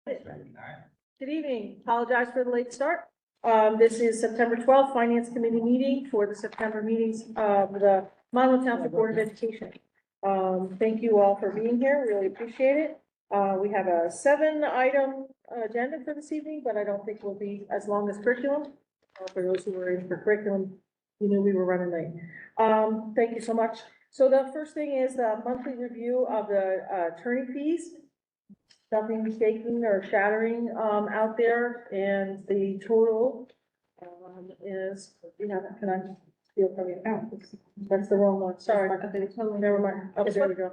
Good evening. Apologize for the late start. This is September 12th Finance Committee meeting for the September meetings of the Monroe Township Board of Education. Thank you all for being here. Really appreciate it. We have a 7-item agenda for this evening, but I don't think will be as long as curriculum. For those who were in for curriculum, you knew we were running late. Thank you so much. So the first thing is the monthly review of the attorney fees. Nothing shaking or shattering out there, and the total is, you know, can I steal from you? Oh, that's the wrong one, sorry. Never mind. Oh, there we go.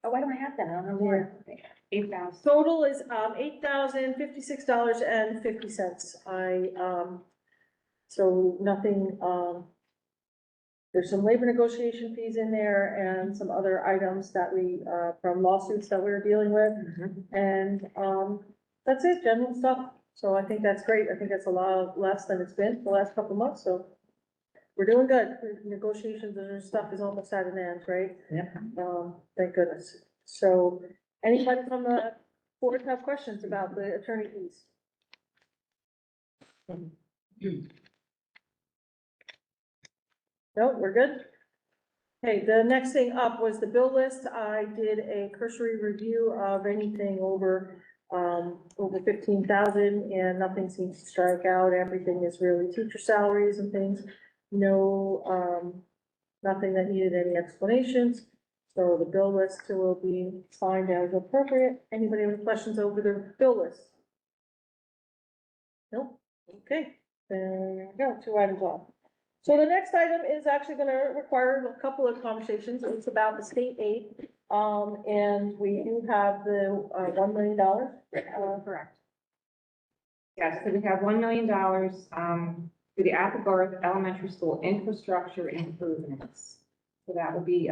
Oh, why do I have that? I don't know where. 8,000. Total is $8,056.50. So nothing, there's some labor negotiation fees in there and some other items that we, from lawsuits that we're dealing with. And, that's it, general stuff. So I think that's great. I think that's a lot less than it's been the last couple of months, so we're doing good. Negotiations and stuff is almost at an end, right? Yep. Thank goodness. So anybody from the board have questions about the attorney fees? No, we're good? Okay, the next thing up was the bill list. I did a cursory review of anything over 15,000, and nothing seems to strike out. Everything is really teacher salaries and things. No, nothing that needed any explanations. So the bill list will be signed as appropriate. Anybody have any questions over the bill list? Nope. Okay, there we go, 2 items off. So the next item is actually going to require a couple of conversations. It's about the state aid. And we do have the $1 million. Correct. Yes, so we have $1 million for the Applegarth Elementary School infrastructure improvements. So that will be,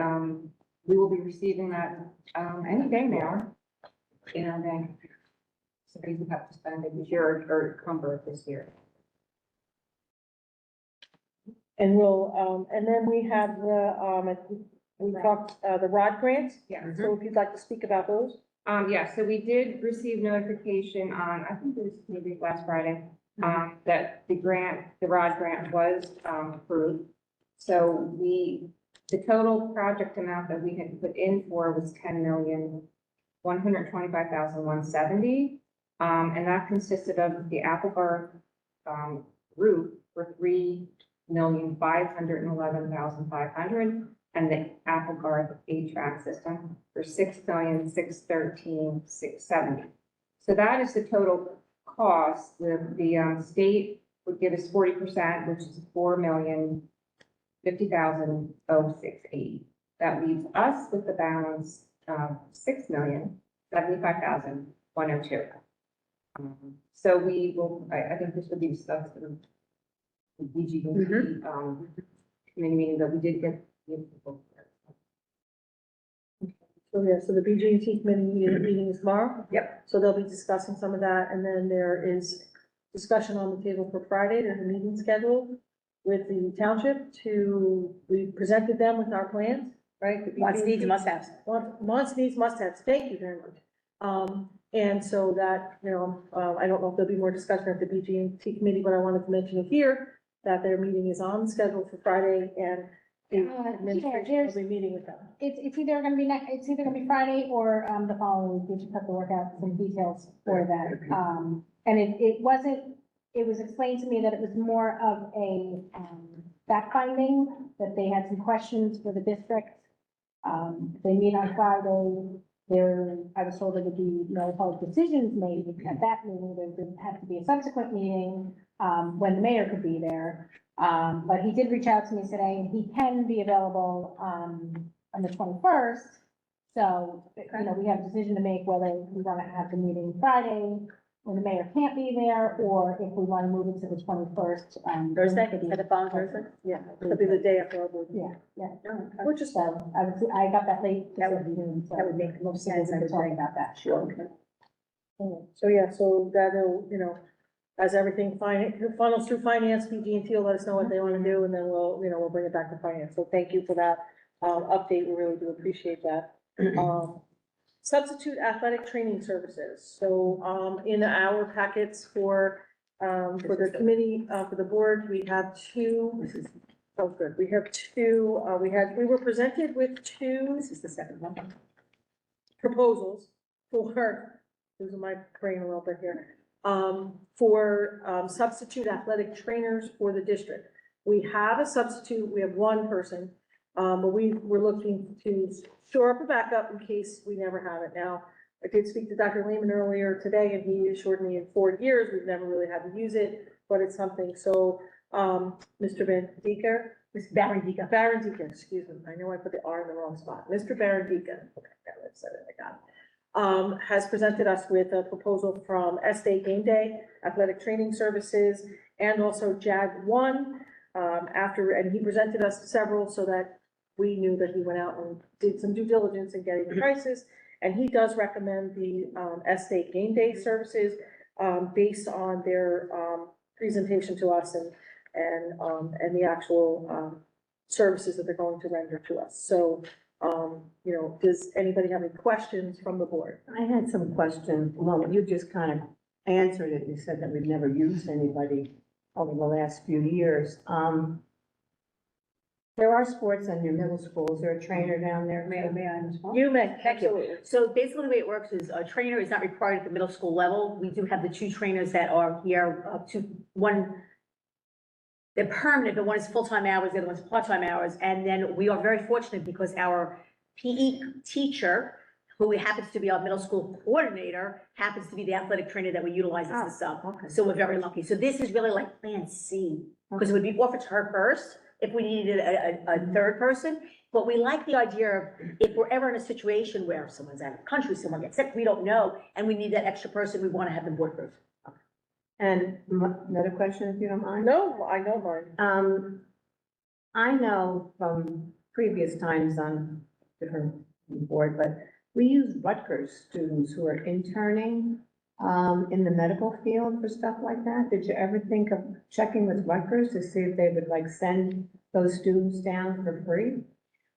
we will be receiving that any day now. And then somebody will have to spend it this year or encumber it this year. And we'll, and then we have the, we talked, the ROD grants. Yeah. So if you'd like to speak about those. Yeah, so we did receive notification on, I think it was maybe last Friday, that the ROD grant was approved. So the total project amount that we had put in for was $10,125,170. And that consisted of the Applegarth roof for $3,511,500. And the Applegarth HVAC system for $6,613,670. So that is the total cost. The state would give us 40%, which is $4,050,068. That leaves us with the balance of $6,075,102. So we will. I think this would be discussed in the BG committee meeting, but we did get. So yeah, so the BG&T committee meeting is tomorrow. Yep. So they'll be discussing some of that, and then there is discussion on the table for Friday. There's a meeting scheduled with the township we presented them with our plans, right? The Wants, needs, must haves. Wants, needs, must haves. Thank you very much. And so that, you know, I don't know if there'll be more discussion at the BG&T committee, but I wanted to mention it here, that their meeting is on schedule for Friday, and the administration will be meeting with them. It's either gonna be it's either gonna be Friday or, the following week. We just have to work out some details for that. And it was explained to me that it was more of a, fact finding, that they had some questions for the district. They meet on Friday. I was told there would be no hard decisions made at that meeting. There would have to be a subsequent meeting, when the mayor could be there. But he did reach out to me today, and he can be available, on the 21st. So, you know, we have a decision to make whether we want to have the meeting Friday when the mayor can't be there, or if we want to move it to the 21st. Thursday, at the following Thursday? Yeah, it'll be the day after our board. Yeah, yeah. Which is So I got that late. That would make the most sense. I was talking about that. Sure. So yeah, so that'll, you know, as everything funnels through finance, BG&T will let us know what they want to do, and then we'll bring it back to finance. So thank you for that update. We really do appreciate that. substitute athletic training services. So, in our packets for the committee, for the board, we have two. Oh, good. We have two, we were presented with two. This is the second one. Proposals for, losing my brain a little bit here, for substitute athletic trainers for the district. We have a substitute, we have one person, but we're looking to shore up a backup in case we never have it. Now, I did speak to Dr. Lehman earlier today, and he assured me in 4 years, we've never really had to use it, but it's something. So, Mr. Van Deker, Baron Deacon, excuse me, I know I put the R in the wrong spot. Mr. Baron Deacon, okay, I said it, I got it. Has presented us with a proposal from S-Day Game Day, Athletic Training Services, and also JAG One. And he presented us several so that we knew that he went out and did some due diligence in getting the prices. And he does recommend the S-Day Game Day Services based on their presentation to us and the actual services that they're going to render to us. So, does anybody have any questions from the board? I had some questions. Well, you just kind of answered it. You said that we've never used anybody over the last few years. There are sports in your middle schools. Is there a trainer down there? May I? You may, Thank you. absolutely. So basically, the way it works is a trainer is not required at the middle school level. We do have the two trainers that are here, they're permanent, but one is full-time hours, the other one's part-time hours. And then we are very fortunate because our PE teacher, who happens to be our middle school coordinator, happens to be the athletic trainer that we utilize as a sub. Okay. So we're very lucky. So this is really like plan C, because it would be offered to her first if we needed a third person. But we like the idea of if we're ever in a situation where someone's out of the country, someone gets sick, we don't know, and we need that extra person, we want to have them board proof. And another question, if you don't mind? No, I know mine. I know from previous times on different board, but we use Rutgers students who are interning in the medical field for stuff like that. Did you ever think of checking with Rutgers to see if they would like send those students down for free?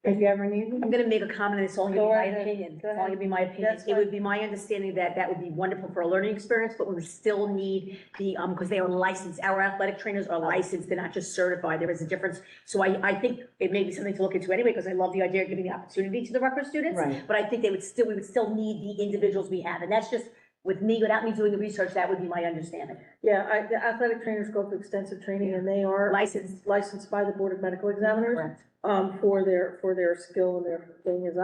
If you ever need I'm them? gonna make a comment, it's only Go my ahead. opinion, Go it's only ahead. gonna be my opinion. That's It would fine. be my understanding that that would be wonderful for a learning experience, but we would still need the, because they are licensed, our athletic trainers are licensed, they're not just certified, there is a difference. So I think it may be something to look into anyway, because I love the idea of giving the opportunity to the Rutgers students. Right. But I think we would still need the individuals we have, and that's just, with me, without me doing the research, that would be my understanding. Yeah, the athletic trainers go through extensive training and they are licensed by the Board of Medical Examiners. Correct. For their skill and their thing is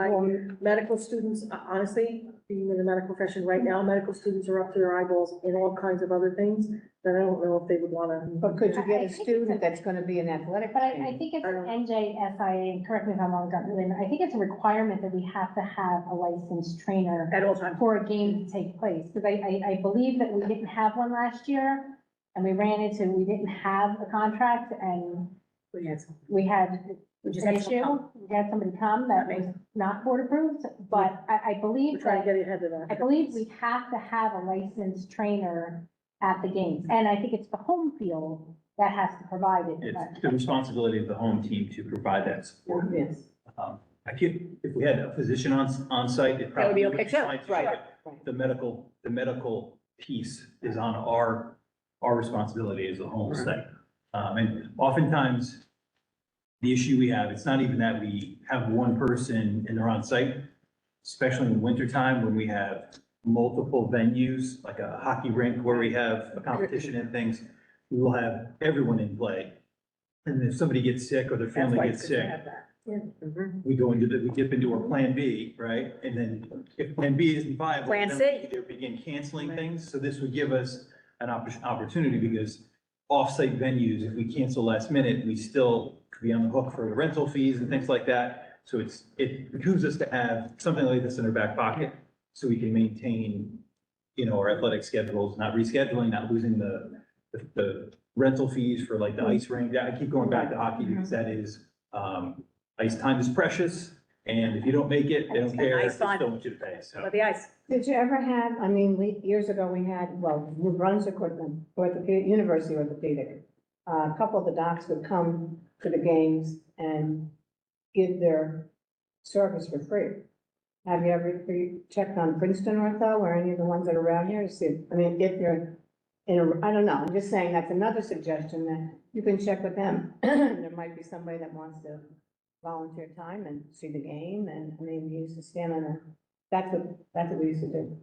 medical students, honestly, being in the medical profession right now, medical students are up to their eyeballs in all kinds of other things that I don't know if they would wanna. But could you I get a think it's student a- that's gonna be an athletic But I trainer? think it's I don't- NJSIA, and correct me if I'm wrong, Dr. Lehman, I think it's a requirement that we have to have a licensed trainer At all times. for a game to take place, because I believe that we didn't have one last year, and we we didn't have a contract, and we had We just an had someone issue. come. We had somebody come that was not board approved, but I We're believe trying to that, get ahead of I that. believe we have to have a licensed trainer at the games, and I think it's the home field that has to provide it. It's the responsibility of the home team to provide that support. Yes. If we had a physician on site, it That would be probably okay would be too, fine. right. Right. The medical piece is on our responsibility as a home site. And oftentimes, the issue we have, it's not even that we have one person and they're on site, especially in the wintertime when we have multiple venues, like a hockey rink where we have a competition and things, we will have everyone in play. And if somebody gets sick or their family gets sick, we dip into our plan B, right? And then if plan B isn't viable, Plan then C. we either begin canceling things. So this would give us an opportunity because off-site venues, if we cancel last minute, we still could be on the hook for the rental fees and things like that. So it behooves us to have something like this in our back pocket so we can maintain, our athletic schedules, not rescheduling, not losing the rental fees for like the ice rink. Yeah, I keep going back to hockey because that is, ice time is precious. And if you don't make it, they don't care. They Ice still time. want you to pay. So. But the ice. Did you ever have, years ago, we had, New Brunswick University Orthopedic. A couple of the docs would come to the games and give their service for free. Have you ever checked on Princeton Ortho or any of the ones that are around here to see, I mean, if you're in a, I don't know, I'm just saying that's another suggestion that you can check with them. There might be somebody that wants to volunteer time and see the game and maybe use the stand on that's what we used to do.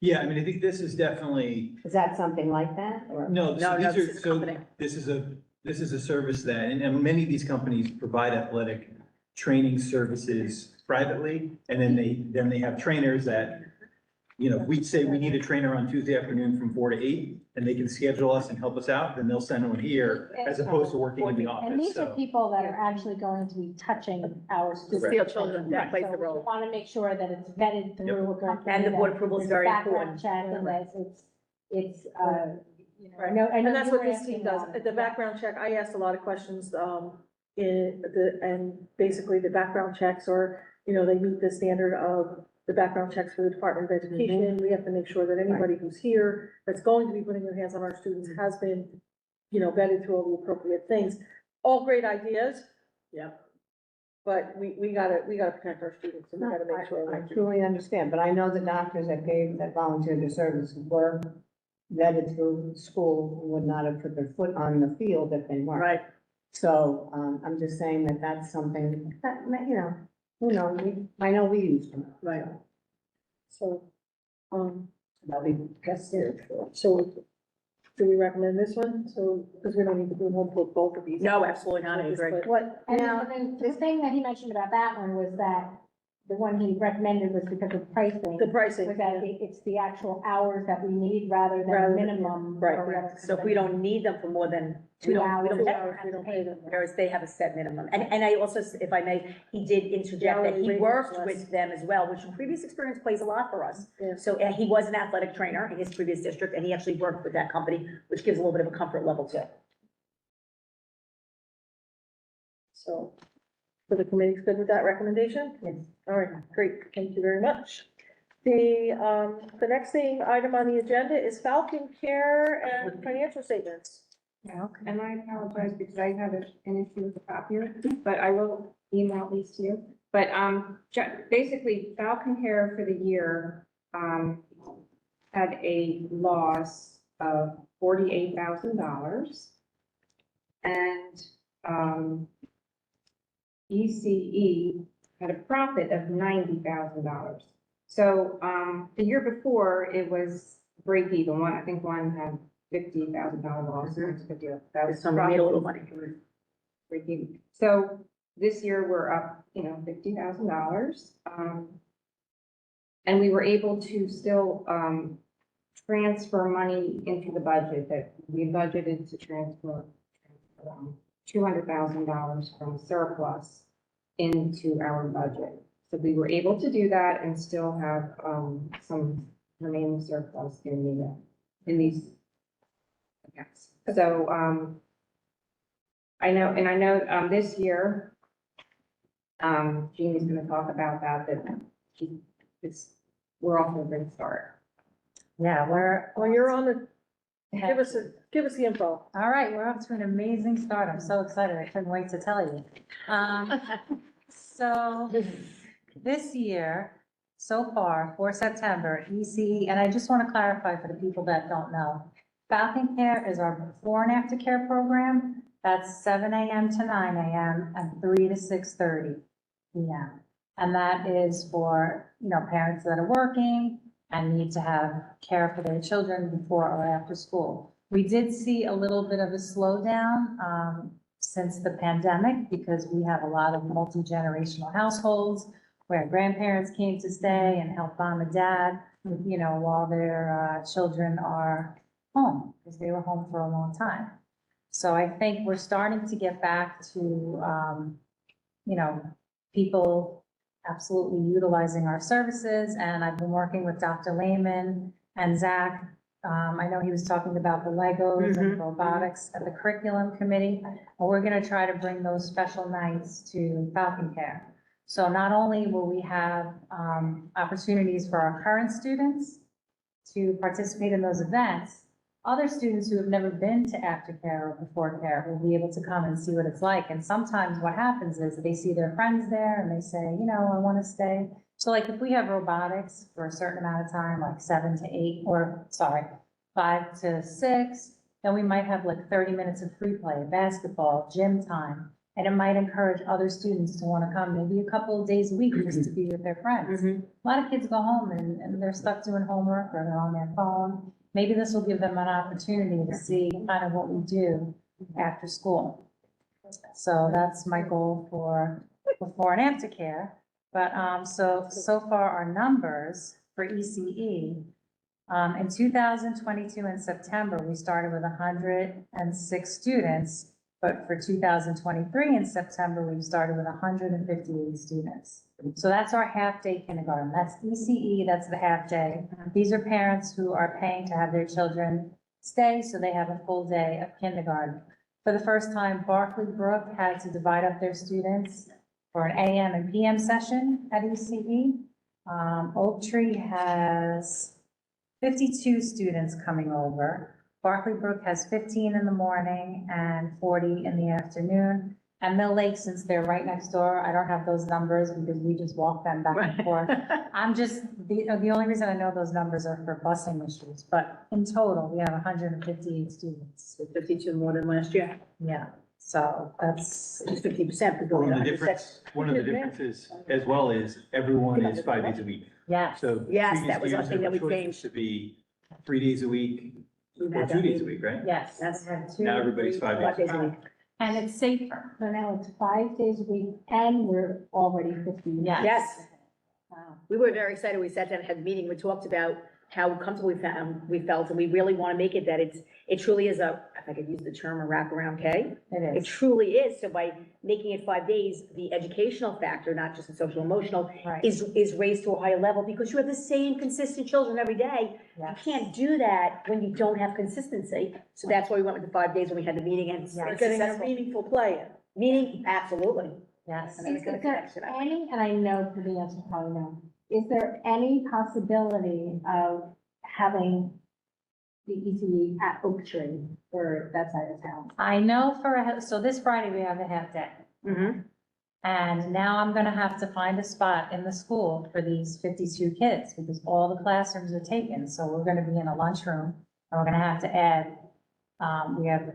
Yeah, I mean, I think this is definitely, Is that something like that or? no, so No, these this are, is a so company. this is a service that, and many of these companies provide athletic training services privately, and then they have trainers that, you know, we'd say we need a trainer on Tuesday afternoon from 4 to 8, and they can schedule us and help us out, then they'll send one here, as opposed to working in the And office, these are so. people that are actually going to be touching our students. Field children, that plays So the we role. want to make sure that it's vetted through a company. And the board that approval is there's very background important. check and that it's, you know, I Right. know. I know And that's you what were this asking team does, about it. the Yeah. background check, I asked a lot of questions, and basically the background checks are, you know, they meet the standard of the background checks for the Department of Education. We have to make sure that anybody who's here, that's going to be putting their hands on our students has been, you know, vetted through all the appropriate things. All great ideas. Yep. But we gotta protect our students and we gotta make sure. I truly understand, but I know the doctors that volunteered their service were vetted through school and would not have put their foot on the field if they weren't. Right. So, I'm just saying that that's something that, you know, who knows, I know we used them. Right. So, They'll be tested. so do we recommend this one? So, because we don't need to do home for both of these. No, absolutely not, I Just agree. put- What, And now, then the thing that he mentioned about that one was that the one he recommended was because of pricing. The pricing, Was that yeah. it's the actual hours that we need rather Rather than than- minimum. right. for the other So if we don't need them for more than Two we don't hours, Two pay hours, we don't pay them. whereas they have a set minimum. And I also, if I may, he did interject that Hourly he rate is worked less. with them as well, which previous experience plays a lot for us. Yeah. So he was an athletic trainer in his previous district, and he actually worked with that company, which gives a little bit of a comfort level too. So, so the committee's good with that recommendation? Yes. All right, great, thank you very much. The next thing, item on the agenda is Falcon Care and financial statements. And I apologize because I had an issue with the copier, but I will email these to you. But, basically Falcon Care for the year, had a loss of $48,000. And, ECE had a profit of $90,000. So, the year before, it was break even. I think one had $50,000 loss, so it's a good deal. That was Someone made a little profit. money. Break even. So this year, we're up, $50,000. And we were able to still, transfer money into the budget that we budgeted to transfer $200,000 from surplus into our budget. So we were able to do that and still have some remaining surplus in these accounts. So I know this year, Jeannie's gonna talk about that we're off to a great start. Yeah, Well, you're on the, give us the info. all right, we're off to an amazing start. I'm so excited. I couldn't wait to tell you. So this year, so far, for September, ECE, and I just want to clarify for the people that don't know, Falcon Care is our before and after care program. That's 7 a.m. to 9 a.m. and 3 to 6:30 p.m. And that is for, parents that are working and need to have care for their children before or after school. We did see a little bit of a slowdown since the pandemic because we have a lot of multi-generational households where grandparents came to stay and help mom and dad, while their children are home because they were home for a long time. So I think we're starting to get back to, people absolutely utilizing our services. And I've been working with Dr. Lehman and Zach. I know he was talking about the Legos and robotics at the curriculum committee. And we're going to try to bring those special nights to Falcon Care. So not only will we have opportunities for our current students to participate in those events, other students who have never been to aftercare or before care will be able to come and see what it's like. And sometimes what happens is they see their friends there and they say, I want to stay. So like if we have robotics for a certain amount of time, like 7 to 8, or sorry, 5 to 6, then we might have like 30 minutes of free play, basketball, gym time. And it might encourage other students to want to come maybe a couple of days a week just to be with their friends. A lot of kids go home and they're stuck doing homework or they're on their phone. Maybe this will give them an opportunity to see kind of what we do after school. So that's my goal for before and after care. But, so far our numbers for ECE, in 2022 in September, we started with 106 students. But for 2023 in September, we started with 158 students. So that's our half-day kindergarten. That's ECE, that's the half-day. These are parents who are paying to have their children stay, so they have a full day of kindergarten. For the first time, Barclay Brook had to divide up their students for an AM and PM session at ECE. Oak Tree has 52 students coming over. Barclay Brook has 15 in the morning and 40 in the afternoon. And Mill Lake, since they're right next door, I don't have those numbers because we just walk them back and forth. I'm just, the only reason I know those numbers are for busing issues, but in total, we have 158 students. 52 more than last year, Yeah, so that's, just 50%. One of the differences as well is everyone is 5 days a week. yeah. So. Yes, previous that was years, something there that were we choices changed. To be 3 days a week or 2 days a week, right? Yes. That's- Now everybody's 5 days. 5 days a week. And it's safer. So now it's 5 days a week and we're already 15. Yes. Yes, Wow. we were very excited. We sat down and had a meeting. We talked about how comfortable we felt, and we really want to make it that it truly is a, if I could use the term, a wraparound K. It It is, truly is. So by making it 5 days, the educational factor, not just the social emotional, right, is raised to a higher level because you have the same consistent children every day. You yes. can't do that when you don't have consistency. So that's why we went with the 5 days when we had the meeting and it's Yeah. Getting a successful. meaningful play in. Meaning, absolutely. Yes. And then Is it's gonna there connect to that. any, and I know for the answer, probably no, is there any possibility of having the ECE at Oak Tree or that side of town? I know so this Friday we have a half day. Mm-hmm. And now I'm gonna have to find a spot in the school for these 52 kids because all the classrooms are taken. So we're gonna be in a lunchroom and we're gonna have to add, we have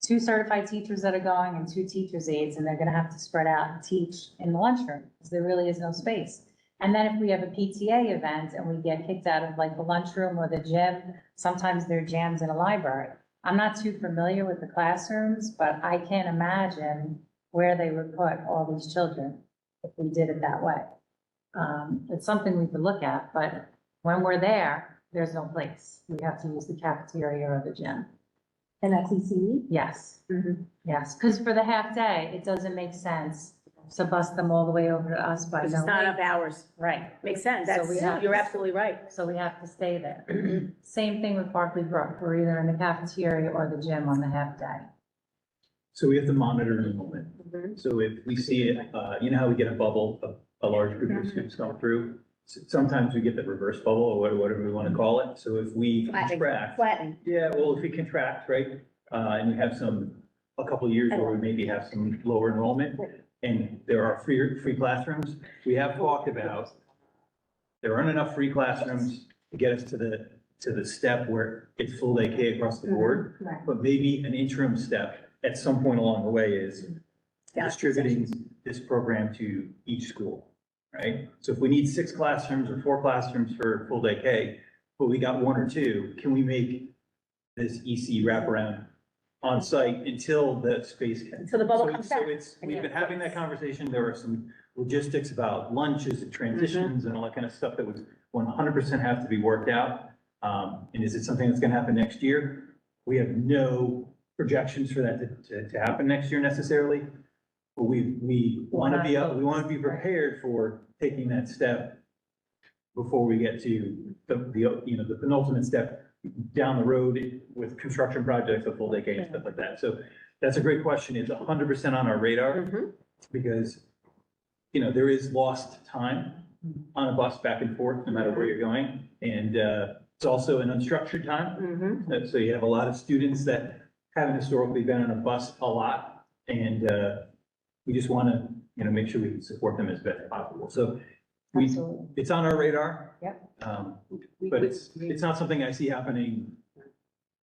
2 certified teachers that are going and 2 teachers aides, and they're gonna have to spread out and teach in the lunchroom because there really is no space. And then if we have a PTA event and we get kicked out of like the lunchroom or the gym, sometimes there are jams in a library. I'm not too familiar with the classrooms, but I can't imagine where they would put all these children if we did it that way. It's something we could look at, but when we're there, there's no place. We have to use the cafeteria or the gym. And that's ECE? Yes, Mhm. yes, because for the half day, it doesn't make sense to bus them all the way over to us by Because it's Mill not Lake. enough hours. Right, Makes sense. So we have- You're absolutely right. so we have to stay there. Same thing with Barclay Brook. We're either in the cafeteria or the gym on the half day. So we have to monitor enrollment. Mhm. So if we see it, you know how we get a bubble of a large group of students going through? Sometimes we get the reverse bubble or whatever we want to call it. So if we contract, Flattening. yeah, well, if we contract, right? And we have a couple of years where we maybe have some lower enrollment and there are free classrooms, we have talked about there aren't enough free classrooms to get us to the step where it's full day K across the board. Right. But maybe an interim step at some point along the way is distributing this program to each school, right? So if we need 6 classrooms or 4 classrooms for full day K, but we got 1 or 2, can we make this EC wraparound on site until the space can? Until the bubble So comes so back. it's, we've been having that conversation. There are some logistics about lunches and transitions and all that kind of stuff that would 100% have to be worked out. And is it something that's gonna happen next year? We have no projections for that to happen next year necessarily. But we want to be prepared for taking that step before we get to the penultimate step down the road with construction projects of full day K and stuff like that. So that's a great question. It's 100% on our radar Mhm. because, there is lost time on a bus back and forth, no matter where you're going. And it's also an unstructured time. Mhm. So you have a lot of students that haven't historically been on a bus a lot. And we just want to, make sure we can support them as best possible. So Absolutely. It's on our radar. Yep. But it's not something I see happening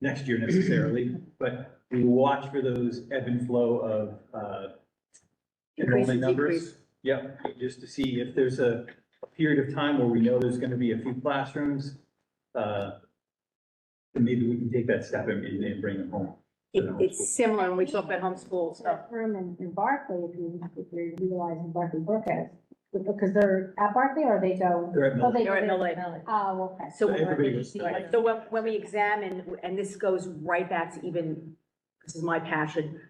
next year necessarily, but we watch for those ebb and flow of, Increase enrollment and decrease. numbers. Yep, just to see if there's a period of time where we know there's gonna be a few classrooms, then maybe we can take that step and bring them home. It's similar when we talk about homeschool stuff. That room in Barclay, if you're utilizing Barclay Brookhouse, because they're at Barclay or they go? They're at Oh, they- They're at they- Mill Lake. Oh, okay. So, Everybody goes. right, so when we examine, and this goes right back to even, this is my passion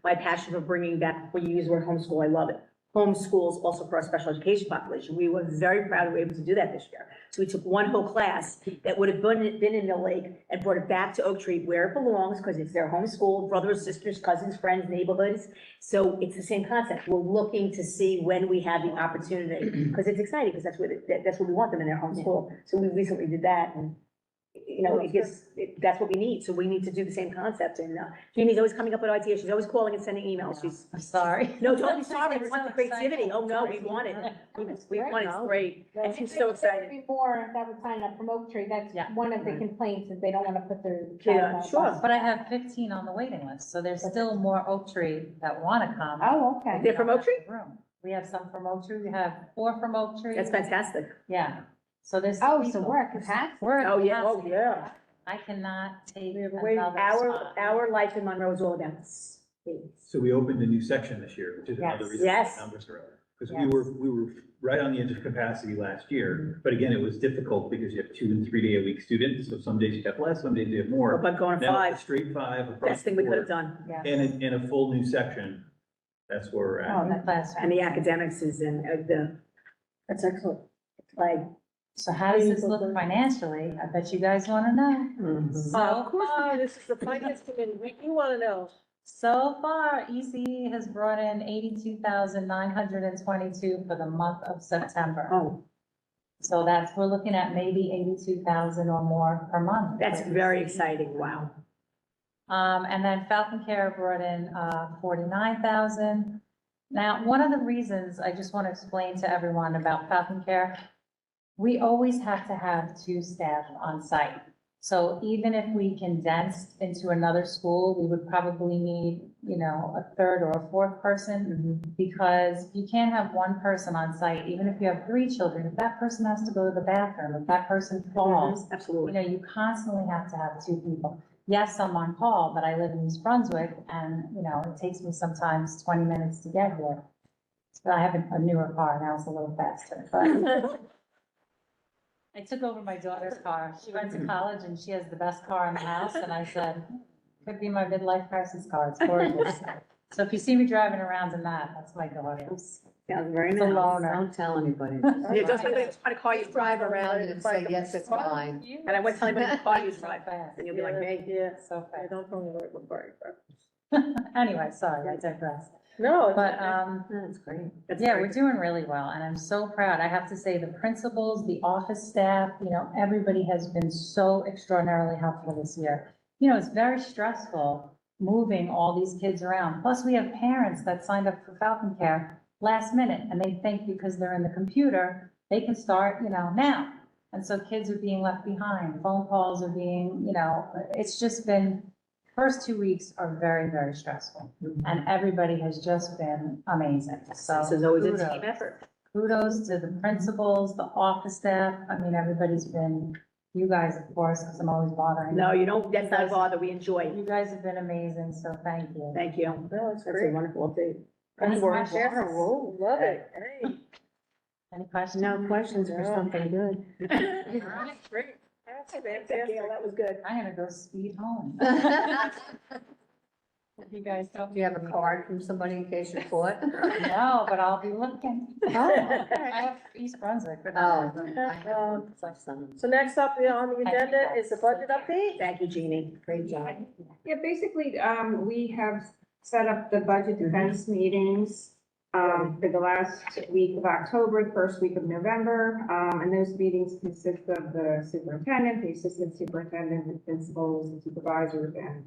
for bringing back, when you use the word homeschool, I love it. Homeschools also for our special education population. We were very proud we were able to do that this year. So we took one whole class that would have been in Mill Lake and brought it back to Oak Tree where it belongs, because it's their homeschool, brothers, sisters, cousins, friends, neighborhoods. So it's the same concept. We're looking to see when we have the opportunity, because it's exciting, because that's what we want them in their homeschool. So we recently did that, and, that's what we need. So we need to do the same concept. And Jeannie's always coming up with ideas. She's always calling and sending emails. She's, I'm sorry. no, don't be sorry. We I'm want so the creativity. excited. Oh, no, we want it. We want it. It's great. And she's so There excited. would be more that would sign up from Oak Tree. That's Yeah. one of the complaints, is they don't want to put their. Yeah, child on a sure. bus. But I have 15 on the waiting list, so there's still more Oak Tree that want to come. Oh, okay. They're from Oak Tree? Room. We have some from Oak Tree, we have 4 from Oak Tree. That's fantastic. Yeah, so there's. Oh, so people. we're at capacity. We're at Oh, yeah. Oh, capacity. yeah. I cannot take We have a another spot. Our life in Monroe is all about space. So we opened a new section this year, which is another Yes. reason Yes. the numbers are up. Because Yes. we were right on the edge of capacity last year, but again, it was difficult because you have 2 and 3 day a week students, so some days you have less, some days you have more. But going Now, five, it's a straight 5 across best the thing we could have board, done. Yes. and in a full new section, that's where we're Oh, at. that class. And the academics is in that's excellent. Like, So how does this look financially? I bet you guys want to know. So Of course, far, this is the finance committee. We want to know. so far, ECE has brought in 82,922 for the month of September. oh, So we're looking at maybe 82,000 or more per month. that's very exciting. Wow. And then Falcon Care brought in 49,000. Now, one of the reasons I just want to explain to everyone about Falcon Care, we always have to have 2 staff on site. So even if we condensed into another school, we would probably need, a 3rd or a 4th person, because you can't have 1 person on site, even if you have 3 children. If that person has to go to the bathroom, if that person falls, Absolutely. you constantly have to have 2 people. Yes, I'm on call, but I live in East Brunswick, and, it takes me sometimes 20 minutes to get here. So I have a newer car now, it's a little faster, but I took over my daughter's car. She went to college and she has the best car in the house, and I said, could be my midlife crisis car, it's gorgeous. So if you see me driving around in that's my daughter's. Sounds very It's a nice. loaner. Don't tell anybody. Yeah, just anybody that's trying to call you. Drive around and say, yes, it's mine. And I won't tell anybody to call you, So drive. fast. And you'll be like, hey. Yeah, So I fast. don't tell me what we're. Anyway, sorry, I digress. No, it's But, okay. That's great. That's yeah, very we're doing really well, and I'm so proud. I have to say, the principals, the office staff, everybody has been so extraordinarily helpful this year. It's very stressful moving all these kids around. Plus, we have parents that signed up for Falcon Care last minute, and they think because they're in the computer, they can start, now. And so kids are being left behind, phone calls are being, it's just been, first 2 weeks are very, very stressful. And everybody has just been amazing. So This is always a kudos. team effort. Kudos to the principals, the office staff. I mean, everybody's been, you guys, of course, because I'm always bothering. No, you. you don't, that's not a bother. We enjoy it. You guys have been amazing, so thank you. Thank you. No, it's That's a great. wonderful update. Any We're questions? on a roll. Love it. Hey. Any questions? No questions for something good. Great. That's Gail, fantastic. that was good. I'm gonna go speed home. You guys don't. Do you have a card from somebody in case you're caught? No, but I'll be looking. Oh, I have East Brunswick. but- Oh. So next up on the agenda is the budget update. Thank you, Jeannie. Great job. Yeah, basically, we have set up the budget defense meetings for the last week of October, the first week of November. And those meetings consist of the superintendent, the assistant superintendent, the principals, and supervisors, and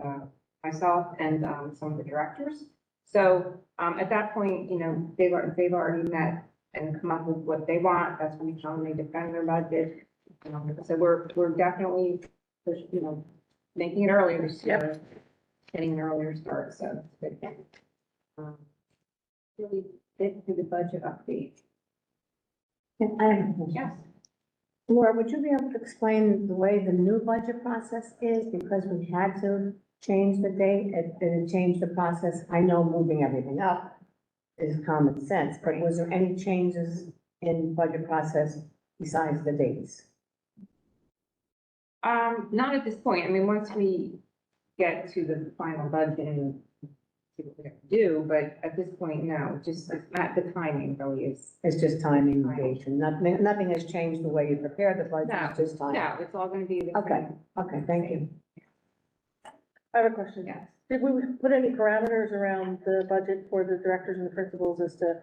myself, and some of the directors. So at that point, they've already met and come up with what they want. That's when we tell them they defend their budget. So we're definitely, making it earlier this year, getting an earlier start, so it's a good thing. Really big through the budget update. And I have a question. Yes. Laura, would you be able to explain the way the new budget process is? Because we had to change the date, it changed the process. I know moving everything up is common sense, but was there any changes in budget process besides the dates? Not at this point. I mean, once we get to the final budget and see what we have to do, but at this point, no, just not the timing really is. It's just timing, date, and nothing has changed the way you prepare the budget, it's just time. No, it's all gonna be the. Okay, okay, thank you. I have a question. Yes. Did we put any parameters around the budget for the directors and the principals as to,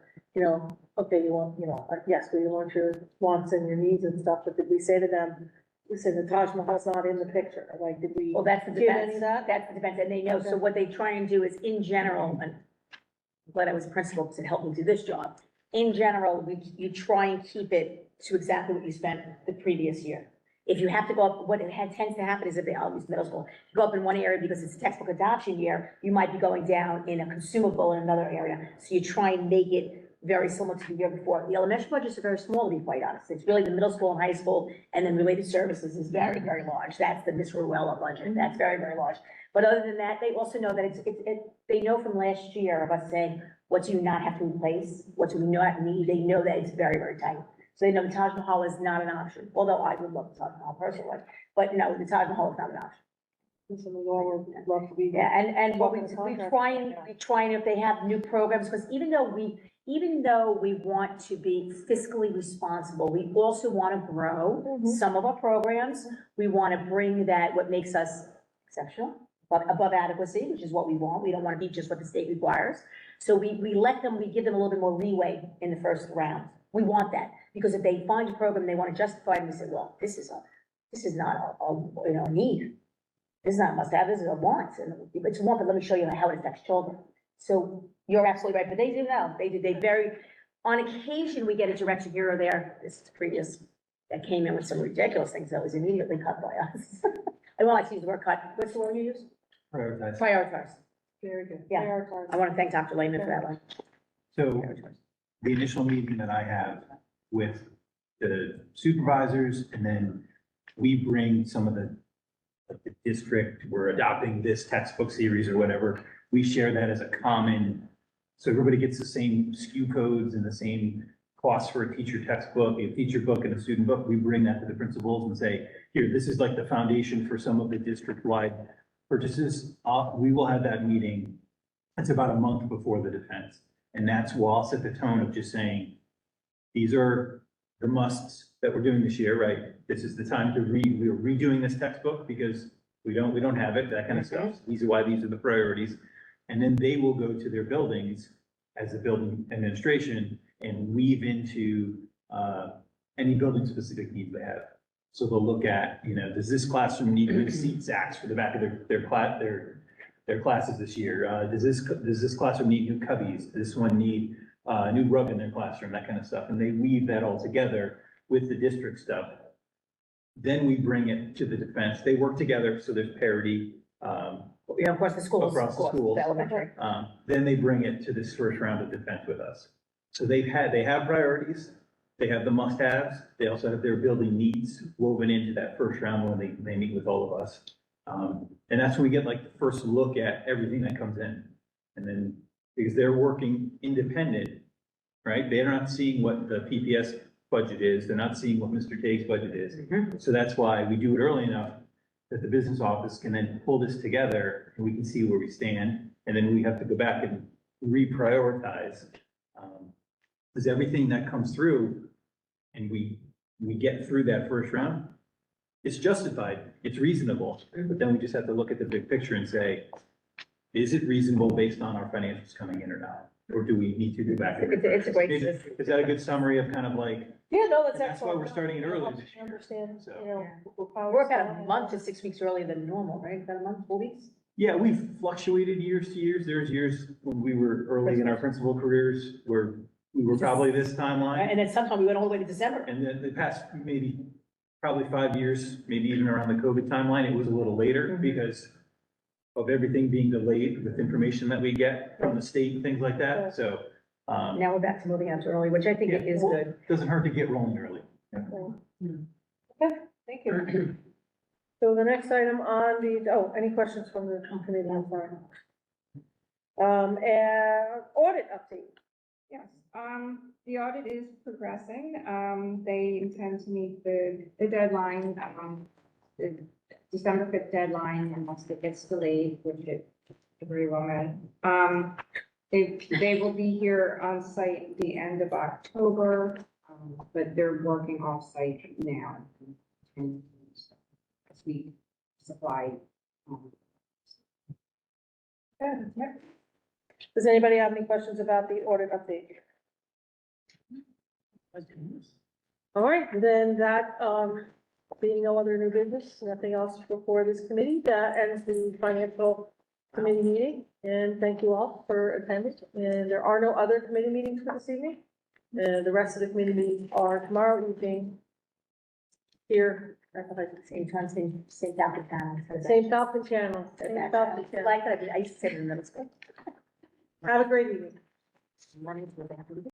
okay, you want, yes, we want your wants and your needs and stuff, but did we say to them, we said the Taj Mahal's not in the picture, like, did we? Well, that's the Give any defense, of that? that's the defense, and they know, so what they try and do is, in general, and I'm glad I was a principal because it helped me do this job. In general, you try and keep it to exactly what you spent the previous year. If you have to go up, what tends to happen is if I'll use middle school, you go up in one area because it's a textbook adoption year, you might be going down in a consumable in another area. So you try and make it very similar to the year before. The elementary budgets are very small, to be quite honest. It's really the middle school and high school, and then related services is very, very large. That's the Miss Ruella budget. That's very, very large. But other than that, they also know that they know from last year of us saying, what do you not have to replace? What do we not need? They know that it's very, very tight. So they know the Taj Mahal is not an option, although I would love the Taj Mahal personally, but no, the Taj Mahal is not an option. So we all would love to be. Yeah, and what we Welcome to contract. we try and if they have new programs, because even though we want to be fiscally responsible, we also want to grow some of our programs. We want to bring that, what makes us exceptional, above adequacy, which is what we want. We don't want to be just what the state requires. So we give them a little bit more leeway in the first round. We want that, because if they find a program they want to justify, and we say, well, this is not a need. This is not a must have, this is a want, and it's a want, but let me show you how it affects children. So you're absolutely right, but they do know, on occasion, we get a direction here or there, this is previous, that came in with some ridiculous things that was immediately cut by us. I won't like to use the word cut, what's the word you use? Prioritize. Prioritize. Very good. Yeah. Prioritize. I want to thank Dr. Lehman for that one. So Prioritize. the initial meeting that I have with the supervisors, and then we bring some of the district, we're adopting this textbook series or whatever, we share that as a common, so everybody gets the same SKU codes and the same costs for a teacher textbook, a teacher book and a student book. We bring that to the principals and say, here, this is like the foundation for some of the district-wide purchases. We will have that meeting, it's about a month before the defense. And that's where I'll set the tone of just saying, these are the musts that we're doing this year, right? This is the time to we're redoing this textbook because we don't have it, that kind of stuff. These are why these are the priorities. And then they will go to their buildings as a building administration and weave into, any building specific needs they have. So they'll look at, does this classroom need new seat sacks for the back of their classes this year? Does this classroom need new cubbies? Does this one need a new rug in their classroom, that kind of stuff? And they weave that all together with the district stuff. Then we bring it to the defense. They work together, so there's parity. Of course, the schools. Across the of course, schools. The elementary. Then they bring it to this first round of defense with us. So they have priorities. They have the must-haves. They also have their building needs woven into that first round when they meet with all of us. And that's when we get like the first look at everything that comes in. And then, because they're working independent, right? They're not seeing what the PPS budget is. They're not seeing what Mr. Take's budget is. So that's why we do it early enough that the business office can then pull this together and we can see where we stand. And then we have to go back and reprioritize. Because everything that comes through and we get through that first round, it's justified, it's reasonable, but then we just have to look at the big picture and say, is it reasonable based on our financials coming in or not? Or do we need to go back? and It's a great Is that a good summary of kind of like, Yeah, no, that's That's why excellent. we're starting it early this I understand, So- We're about a month to 6 weeks earlier than normal, right? About a month, 4 weeks? yeah, we've fluctuated years to years. There's years when we were early in our principal careers where we were probably this timeline. And then sometime we went all the way to December. And then the past, maybe, probably 5 years, maybe even around the COVID timeline, it was a little later because of everything being delayed with information that we get from the state and things like that, so. Now we're back to moving on to early, which I think yeah, is well, good. Doesn't hurt to get rolling early. Okay, thank you. So the next item on the, any questions from the committee? I'm sorry. And audit update. Yes, the audit is progressing. They intend to meet the deadline, the December 5th deadline, unless it gets delayed, which it very well may. They will be here on site at the end of October, but they're working off site now. And as we supply. Does anybody have any questions about the audit update? All right, then that, being no other new business, nothing else before this committee, that ends the financial committee meeting. And thank you all for attending. And there are no other committee meetings for this evening. The rest of the committee meetings are tomorrow evening here at the high school. Same time, same Falcon channel. Same Falcon channel, same Falcon I channel. like that, I used to say it in middle school. Have a great evening. Running through the bathroom.